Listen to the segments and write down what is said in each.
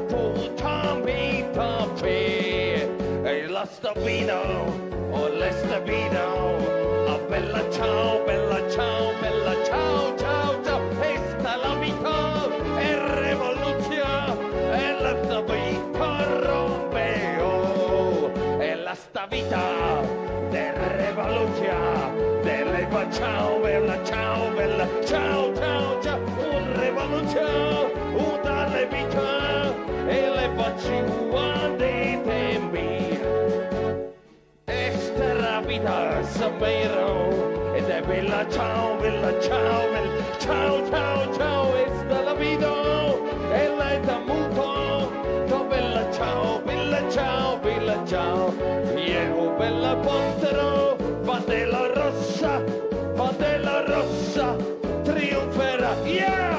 puta fe. E la stabino, oh la stabino. Bella ciao, ciao, ciao, ciao. Esta la vita è rivoluzione, e la vita rompeo. E la sta vita è rivoluzione, delle ciao, bella, ciao, ciao, ciao. Un rivoluzione, una vita, e le faccio dei tempi. Esta la vita sapero, ed è bella ciao, ciao, ciao, ciao, esta la vita, e lei da muto, bella ciao, ciao, io bella pontero, padella rossa, trionferà, yeah!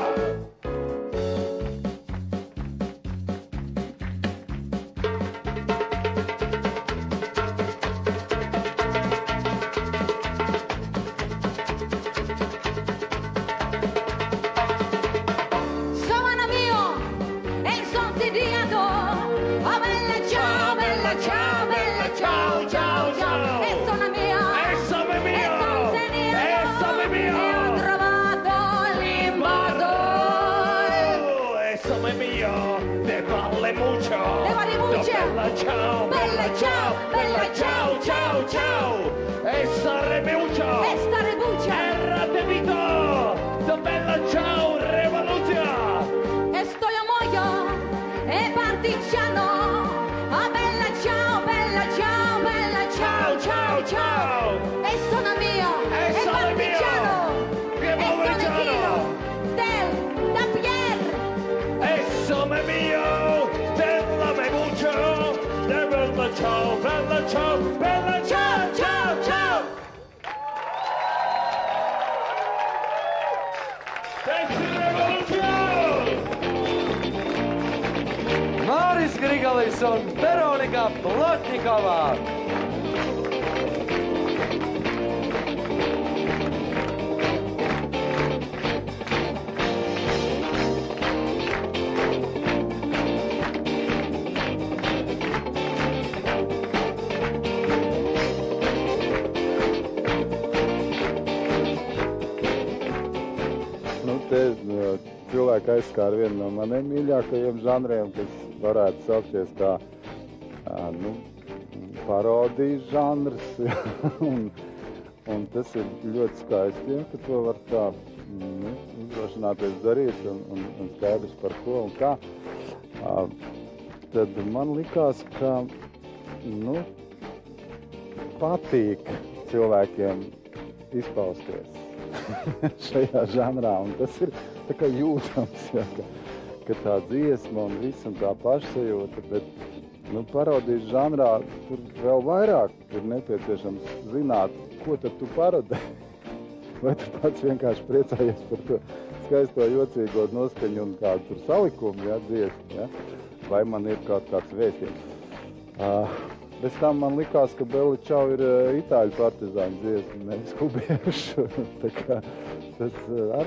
Ciao, ciao, esta rebuccia, era de vito, da bella ciao, revoluzione. Estoy a moyo, e partigiano, a bella ciao, ciao, e sono mio, e partigiano, e sono del da Pierre, e sono mio, della rebuccia, de bella ciao, ciao. Māris Grigalis un Veronika Plotnikovā. Te cilvēki aizskāra vienu no maniem mīļākajiem žanriem, kas varētu saukties kā parodiju žanrs. un tas ir ļoti skaisti, ka to var tā uzdrošināties darīt un skaidrs par ko un kā. Tad man likās, ka patīk cilvēkiem izpausties šajā žanrā, un tas ir tā kā jūtams, ja, ka tā dziesma un viss un tā pašsajūta, bet parodijas žanrā tur vēl vairāk ir nepieciešams zināt, ko tad tu parodē. Vai tu pats vienkārši priecājies par to skaisto jocīgo noskaņu un kādu tur salikumu, ja, dziesmu, ja? Vai man ir kaut kāds vēstījums. Bez tam man likās, ka Bella Ciao ir itāļu partizāņu dziesma, nevis kubiešu. Tā kā tas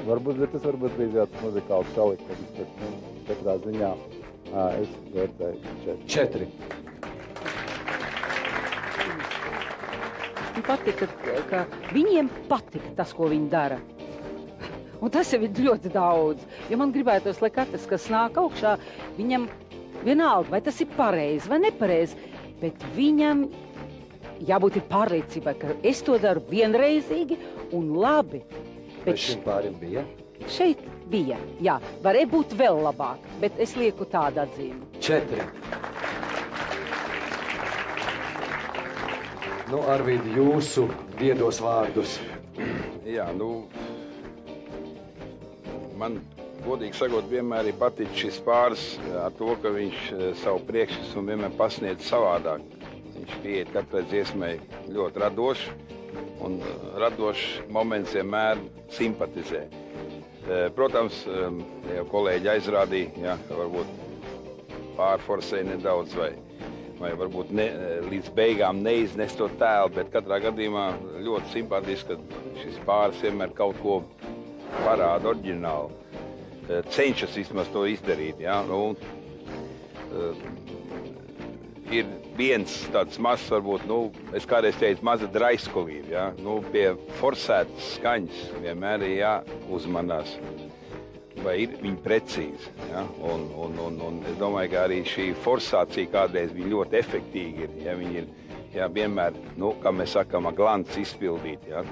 varbūt bija tāds muzikāls salikums, bet katrā ziņā es vērtēju 4. Man patika, ka viņiem patika tas, ko viņi dara. Un tas jau ir ļoti daudz, jo man gribētos, lai katrs, kas nāk augšā, viņam vienalga, vai tas ir pareizi vai nepareizi, bet viņam jābūt ir pārliecībai, ka es to daru vienreizīgi un labi. Vai šim pārim bija? Šeit bija, jā. Varēja būt vēl labāk, bet es lieku tādu atzīmi. 4. Arvīd, jūsu viedos vārdus. Jā, man godīgi sakot, vienmēr ir patīk šis pāris ar to, ka viņš savu priekšnesumu vienmēr pasniedz savādāk. Viņš pieiet katrai dziesmai ļoti radoši, un radošs moments vienmēr simpatizē. Protams, jau kolēģi aizrādīja, ka varbūt pārforsēja nedaudz vai varbūt līdz beigām neiznes to tēlu, bet katrā gadījumā ļoti simpātiski, ka šis pāris vienmēr kaut ko parāda oriģināli. Cenšas vismaz to izdarīt, ja? ir viens tāds mazs, varbūt, es kādreiz teicu, maza draiskolība, ja? Pie forsētas skaņas vienmēr ir jāuzmanās, vai ir viņi precīzi, ja? Un es domāju, ka arī šī forsācija kādreiz bija ļoti efektīga ir, ja viņi ir, vienmēr, kā mēs sakām, glants izpildīt, ja?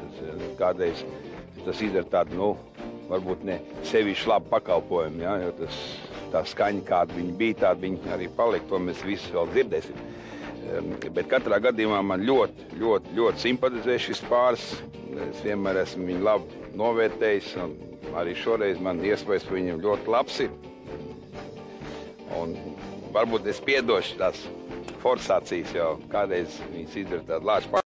Kādreiz tas izdara tādu, varbūt ne sevišķi labu pakalpojumu, ja? Jo tā skaņa, kāda viņa bija, tāda viņa arī palika, to mēs visi vēl dzirdēsim. Bet katrā gadījumā man ļoti simpatizē šis pāris. Es vienmēr esmu viņu labi novērtējis, un arī šoreiz man iespējas par viņiem ļoti labs ir. Un varbūt es piedošu tās forsācijas, jo kādreiz viņas izdara tādu lāču pāris.